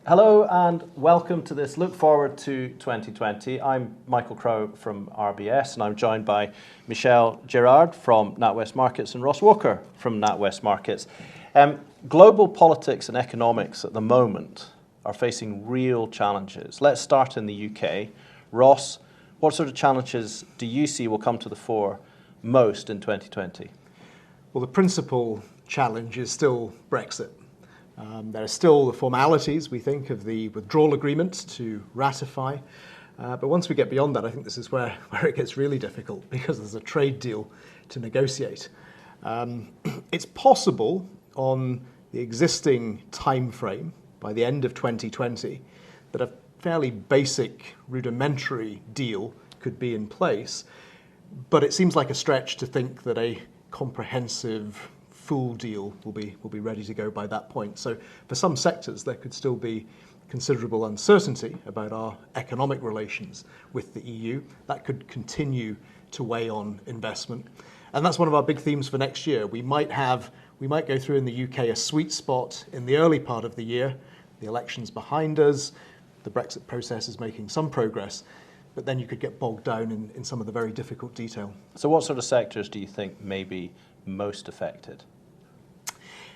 Hello and welcome to this look forward to 2020. I'm Michael Crowe from RBS and I'm joined by Michelle Girard from NatWest Markets and Ross Walker from NatWest Markets. Global politics and economics at the moment are facing real challenges. Let's start in the UK. Ross, what sort of challenges do you see will come to the fore most in 2020? Well, the principal challenge is still Brexit. There are still the formalities, we think, of the withdrawal agreement to ratify. But once we get beyond that, I think this is where it gets really difficult because there's a trade deal to negotiate. It's possible on the existing time frame by the end of 2020 that a fairly basic, rudimentary deal could be in place. But it seems like a stretch to think that a comprehensive full deal will be ready to go by that point. So for some sectors, there could still be considerable uncertainty about our economic relations with the EU. That could continue to weigh on investment. And that's one of our big themes for next year. We might go through in the UK a sweet spot in the early part of the year. The election's behind us. The Brexit process is making some progress. But then you could get bogged down in some of the very difficult detail. So what sort of sectors do you think may be most affected?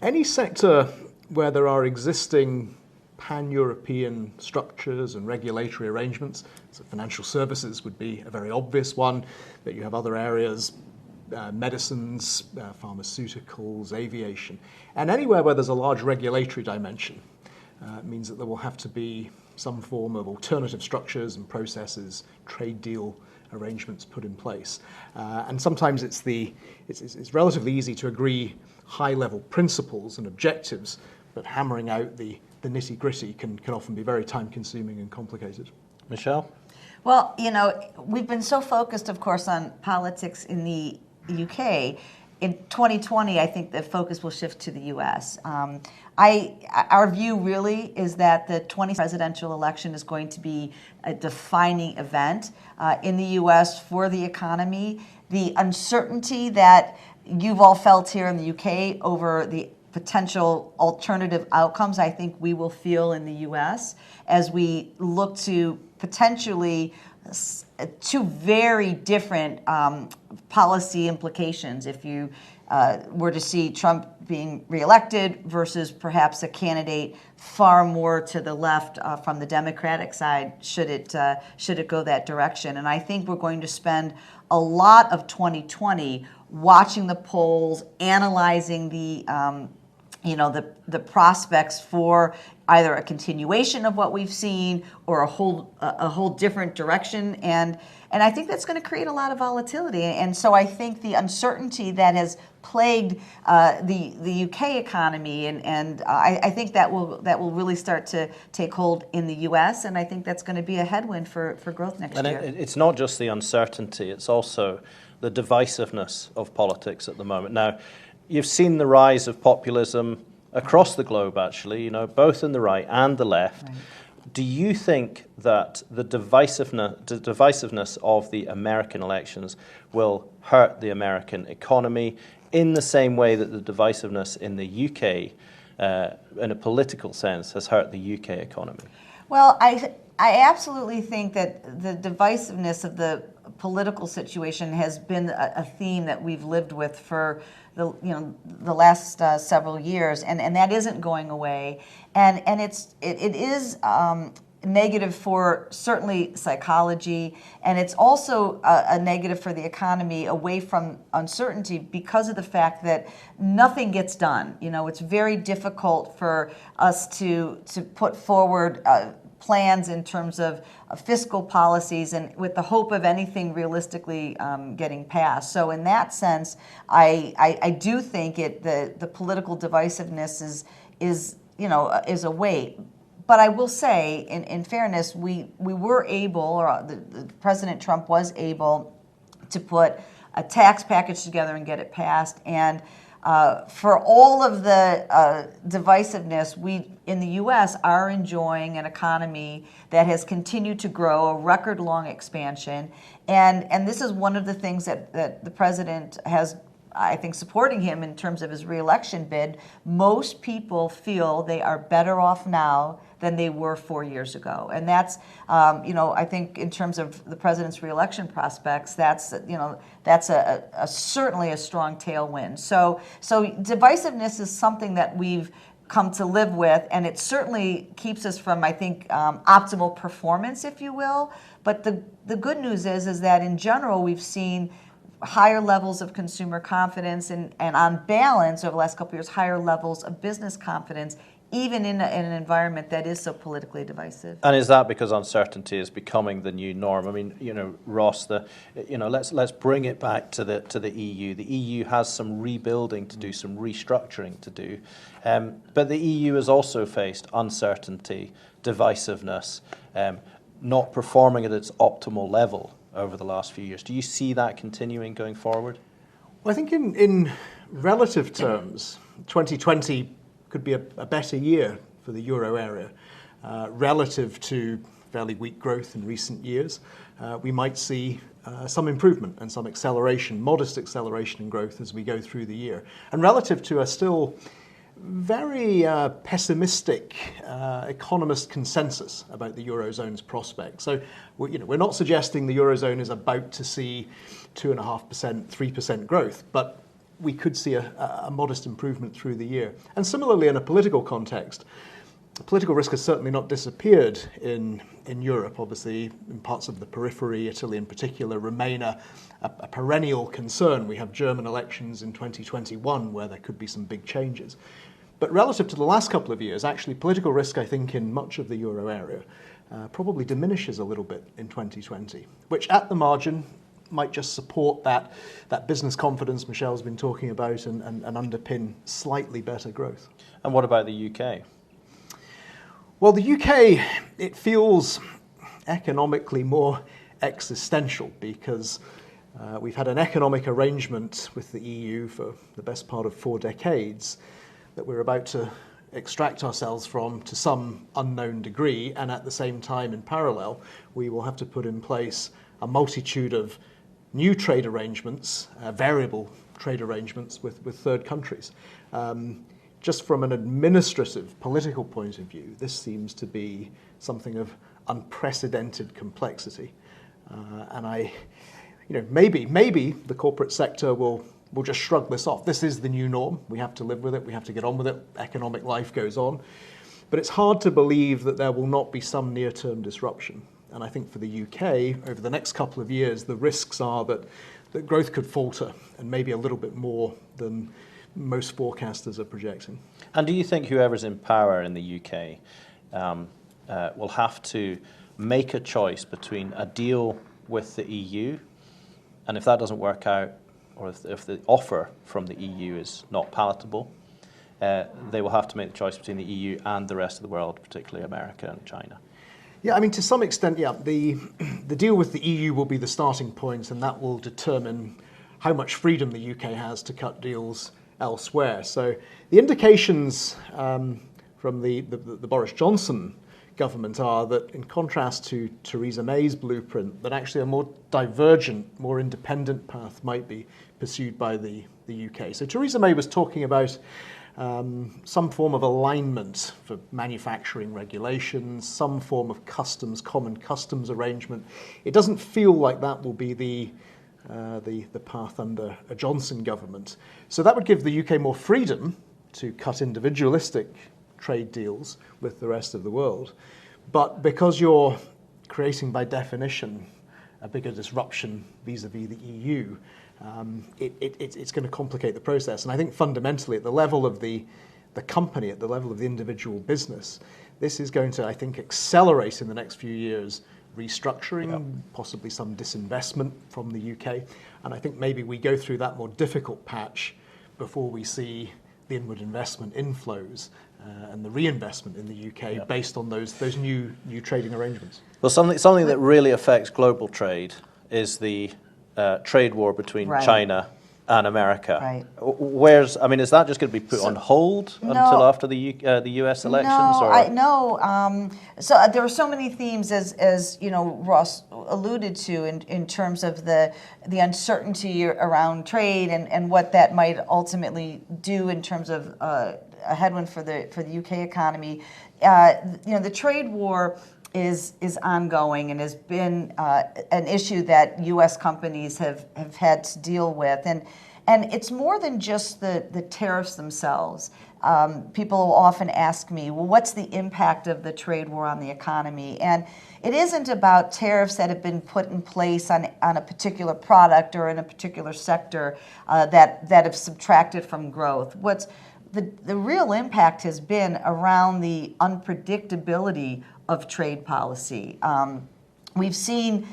Any sector where there are existing pan-European structures and regulatory arrangements, so financial services would be a very obvious one, but you have other areas, medicines, pharmaceuticals, aviation, and anywhere where there's a large regulatory dimension means that there will have to be some form of alternative structures and processes, trade deal arrangements put in place. And sometimes it's relatively easy to agree high-level principles and objectives, but hammering out the nitty-gritty can often be very time-consuming and complicated. Michelle? Well, we've been so focused, of course, on politics in the UK. In 2020, I think the focus will shift to the U.S. Our view really is that the 2020 presidential election is going to be a defining event in the U.S. for the economy. The uncertainty that you've all felt here in the UK over the potential alternative outcomes, I think we will feel in the U.S. as we look to potentially two very different policy implications if you were to see Trump being reelected versus perhaps a candidate far more to the left from the Democratic side should it go that direction. And I think we're going to spend a lot of 2020 watching the polls, analyzing the prospects for either a continuation of what we've seen or a whole different direction, and I think that's going to create a lot of volatility. And so I think the uncertainty that has plagued the UK economy, and I think that will really start to take hold in the US, and I think that's going to be a headwind for growth next year. And it's not just the uncertainty; it's also the divisiveness of politics at the moment. Now, you've seen the rise of populism across the globe, actually, both in the right and the left. Right. Do you think that the divisiveness of the American elections will hurt the American economy in the same way that the divisiveness in the UK, in a political sense, has hurt the UK economy? Well, I absolutely think that the divisiveness of the political situation has been a theme that we've lived with for the last several years, and that isn't going away, and it is negative for certainly psychology, and it's also a negative for the economy away from uncertainty because of the fact that nothing gets done. It's very difficult for us to put forward plans in terms of fiscal policies and with the hope of anything realistically getting passed. So in that sense, I do think the political divisiveness is a weight. But I will say, in fairness, we were able, or President Trump was able, to put a tax package together and get it passed. And for all of the divisiveness, we in the U.S. are enjoying an economy that has continued to grow, a record-long expansion. And this is one of the things that the president has I think, supporting him in terms of his re-election bid, most people feel they are better off now than they were 4 years ago. And that's, I think in terms of the president's re-election prospects, that's certainly a strong tailwind. So divisiveness is something that we've come to live with, and it certainly keeps us from, I think, optimal performance, if you will. But the good news is that in general, we've seen higher levels of consumer confidence and on balance over the last couple of years, higher levels of business confidence, even in an environment that is so politically divisive. And is that because uncertainty is becoming the new norm? I mean, Ross, let's bring it back to the EU. The EU has some rebuilding to do, some restructuring to do, but the EU has also faced uncertainty, divisiveness, not performing at its optimal level over the last few years. Do you see that continuing going forward? Well, I think in relative terms, 2020 could be a better year for the euro area relative to fairly weak growth in recent years. We might see some improvement and some acceleration, modest acceleration in growth as we go through the year. And relative to a still very pessimistic economist consensus about the Eurozone's prospects. So we're not suggesting the Eurozone is about to see 2.5%, 3% growth, but we could see a modest improvement through the year. And similarly, in a political context, political risk has certainly not disappeared in Europe. Obviously, in parts of the periphery, Italy in particular, remain a perennial concern. We have German elections in 2021 where there could be some big changes. But relative to the last couple of years, actually political risk, I think, in much of the euro area probably diminishes a little bit in 2020, which at the margin might just support that business confidence Michelle's been talking about and underpin slightly better growth. And what about the UK? Well, the UK, it feels economically more existential because we've had an economic arrangement with the EU for the best part of 4 decades that we're about to extract ourselves from to some unknown degree, and at the same time, in parallel, we will have to put in place a multitude of new trade arrangements, variable trade arrangements with third countries. Just from an administrative, political point of view, this seems to be something of unprecedented complexity. And maybe the corporate sector will just shrug this off. This is the new norm. We have to live with it. We have to get on with it. Economic life goes on. But it's hard to believe that there will not be some near-term disruption. And I think for the UK, over the next couple of years, the risks are that growth could falter, and maybe a little bit more than most forecasters are projecting. And do you think whoever's in power in the UK will have to make a choice between a deal with the EU, and if that doesn't work out, or if the offer from the EU is not palatable, they will have to make the choice between the EU and the rest of the world, particularly America and China? Yeah, I mean, to some extent, yeah, the deal with the EU will be the starting point, and that will determine how much freedom the UK has to cut deals elsewhere. So the indications from the Boris Johnson government are that, in contrast to Theresa May's blueprint, that actually a more divergent, more independent path might be pursued by the UK. So Theresa May was talking about some form of alignment for manufacturing regulations, some form of common customs arrangement. It doesn't feel like that will be the path under a Johnson government. So that would give the UK more freedom to cut individualistic trade deals with the rest of the world. But because you're creating, by definition, a bigger disruption vis-a-vis the EU, it's going to complicate the process. And I think fundamentally, at the level of the company, at the level of the individual business, this is going to, I think, accelerate in the next few years restructuring, possibly some disinvestment from the UK. And I think maybe we go through that more difficult patch before we see the inward investment inflows and the reinvestment in the UK based on those new trading arrangements. Well, something that really affects global trade is the trade war between China and America. Right. Is that just going to be put on hold until after the U.S. elections? So there are so many themes, as you know, Ross alluded to, in terms of the uncertainty around trade and what that might ultimately do in terms of a headwind for the UK economy. The trade war is ongoing and has been an issue that U.S. companies have had to deal with, and it's more than just the tariffs themselves. People often ask me, well, what's the impact of the trade war on the economy? And it isn't about tariffs that have been put in place on a particular product or in a particular sector that have subtracted from growth. What's the real impact has been around the unpredictability of trade policy. We've seen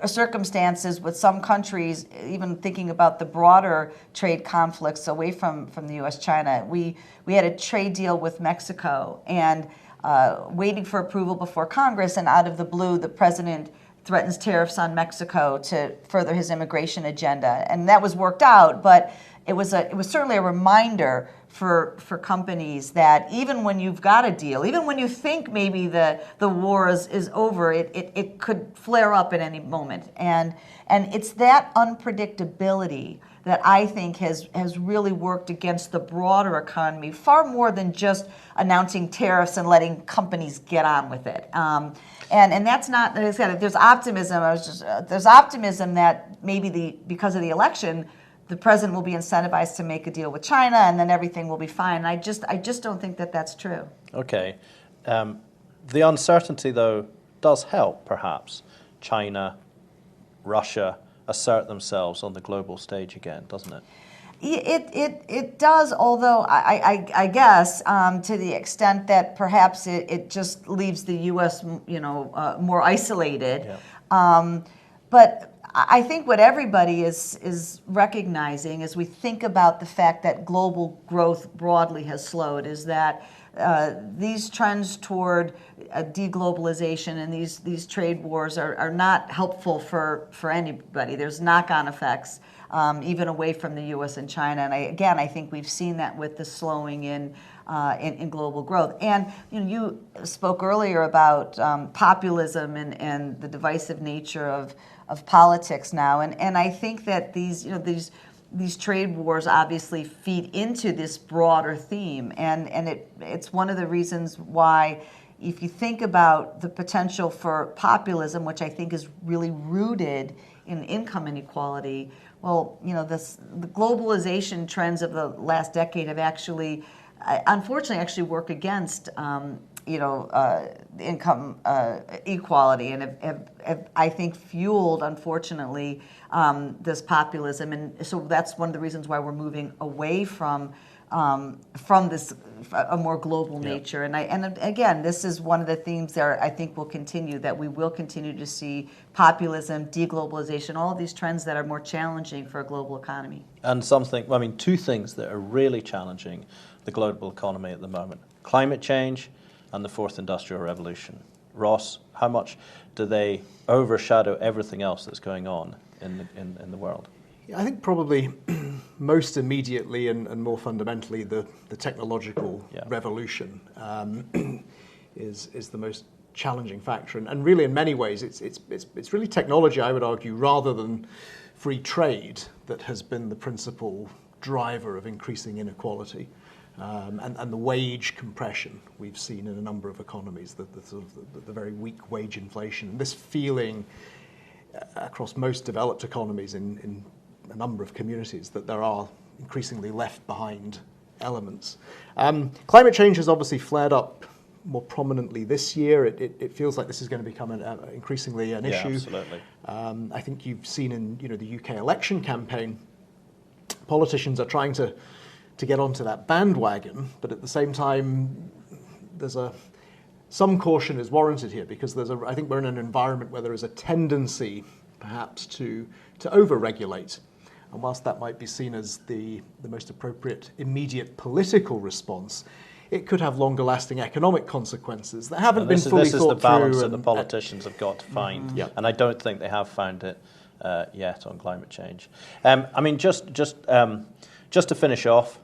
circumstances with some countries, even thinking about the broader trade conflicts away from the U.S.-China. We had a trade deal with Mexico and waiting for approval before Congress, and out of the blue, the president threatens tariffs on Mexico to further his immigration agenda. And that was worked out, but it was certainly a reminder for companies that even when you've got a deal, even when you think maybe the war is over, it could flare up at any moment. And it's that unpredictability that I think has really worked against the broader economy far more than just announcing tariffs and letting companies get on with it. And that's not, as I said, there's optimism. There's optimism that maybe because of the election, the president will be incentivized to make a deal with China, and then everything will be fine. I just don't think that that's true. Okay. The uncertainty, though, does help, perhaps, China, Russia assert themselves on the global stage again, doesn't it? It does, although I guess to the extent that perhaps it just leaves the U.S. More isolated. Yeah. But I think what everybody is recognizing as we think about the fact that global growth broadly has slowed is that these trends toward deglobalization and these trade wars are not helpful for anybody. There's knock-on effects even away from the U.S. and China. And I think we've seen that with the slowing in global growth. And you spoke earlier about populism and the divisive nature of politics now, and I think that these trade wars obviously feed into this broader theme, and it's one of the reasons why, if you think about the potential for populism, which I think is really rooted in income inequality, well, the globalization trends of the last decade have actually, unfortunately, worked against income equality, and have, I think, fueled, unfortunately, this populism. And so that's one of the reasons why we're moving away from this a more global nature. And again, this is one of the themes that I think will continue, that we will continue to see populism, deglobalization, all of these trends that are more challenging for a global economy. And two things that are really challenging the global economy at the moment: climate change and the fourth industrial revolution. Ross, how much do they overshadow everything else that's going on in the world? Yeah, I think probably most immediately and more fundamentally the technological revolution is the most challenging factor, and really in many ways it's really technology, I would argue, rather than free trade, that has been the principal driver of increasing inequality. And the wage compression we've seen in a number of economies, the very weak wage inflation, this feeling across most developed economies in a number of communities that there are increasingly left behind elements. Climate change has obviously flared up more prominently this year. It feels like this is going to become increasingly an issue. Absolutely. I think you've seen in the UK election campaign, politicians are trying to get onto that bandwagon, but at the same time, some caution is warranted here, because I think we're in an environment where there is a tendency, perhaps, to over-regulate. And whilst that might be seen as the most appropriate immediate political response, it could have longer-lasting economic consequences that haven't been fully thought through. This is the balance that the politicians have got to find, and I don't think they have found it yet on climate change. I mean, just to finish off,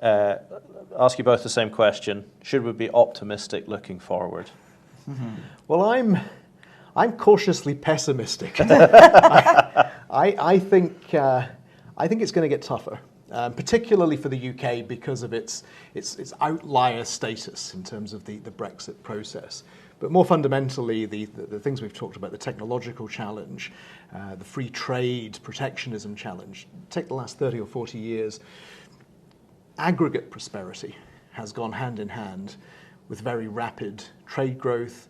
ask you both the same question: should we be optimistic looking forward? Well, I'm cautiously pessimistic. I think it's going to get tougher, particularly for the UK because of its outlier status in terms of the Brexit process. But more fundamentally, the things we've talked about, the technological challenge, the free trade, protectionism challenge. Take the last 30 or 40 years, aggregate prosperity has gone hand in hand with very rapid trade growth,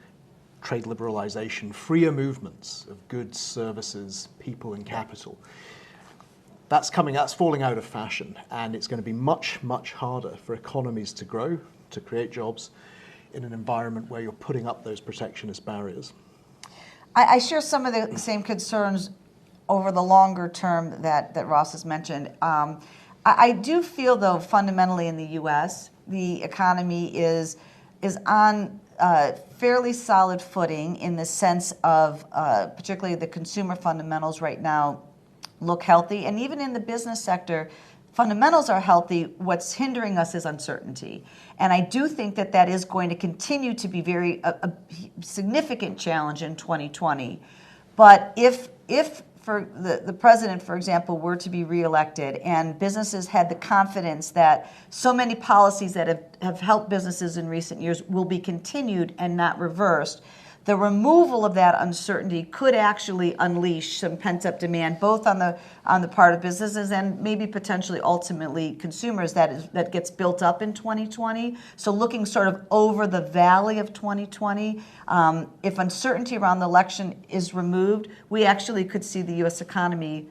trade liberalization, freer movements of goods, services, people and capital. That's falling out of fashion, and it's going to be much, much harder for economies to grow, to create jobs in an environment where you're putting up those protectionist barriers. I share some of the same concerns over the longer term that Ross has mentioned. I do feel, though, fundamentally in the U.S., the economy is on fairly solid footing in the sense of particularly the consumer fundamentals right now look healthy. And even in the business sector, fundamentals are healthy. What's hindering us is uncertainty. And I do think that is going to continue to be a significant challenge in 2020. But if for the president, for example, were to be reelected and businesses had the confidence that so many policies that have helped businesses in recent years will be continued and not reversed, the removal of that uncertainty could actually unleash some pent-up demand, both on the part of businesses and maybe potentially ultimately consumers that gets built up in 2020. So looking sort of over the valley of 2020, if uncertainty around the election is removed, we actually could see the U.S. economy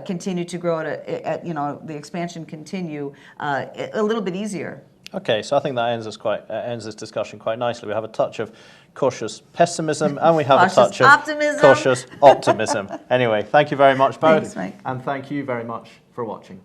continue to grow at the expansion continue a little bit easier. Okay, so I think that ends this discussion quite nicely. We have a touch of cautious pessimism and we have a touch of cautious optimism. Anyway, thank you very much both. Thanks, Mike. And thank you very much for watching.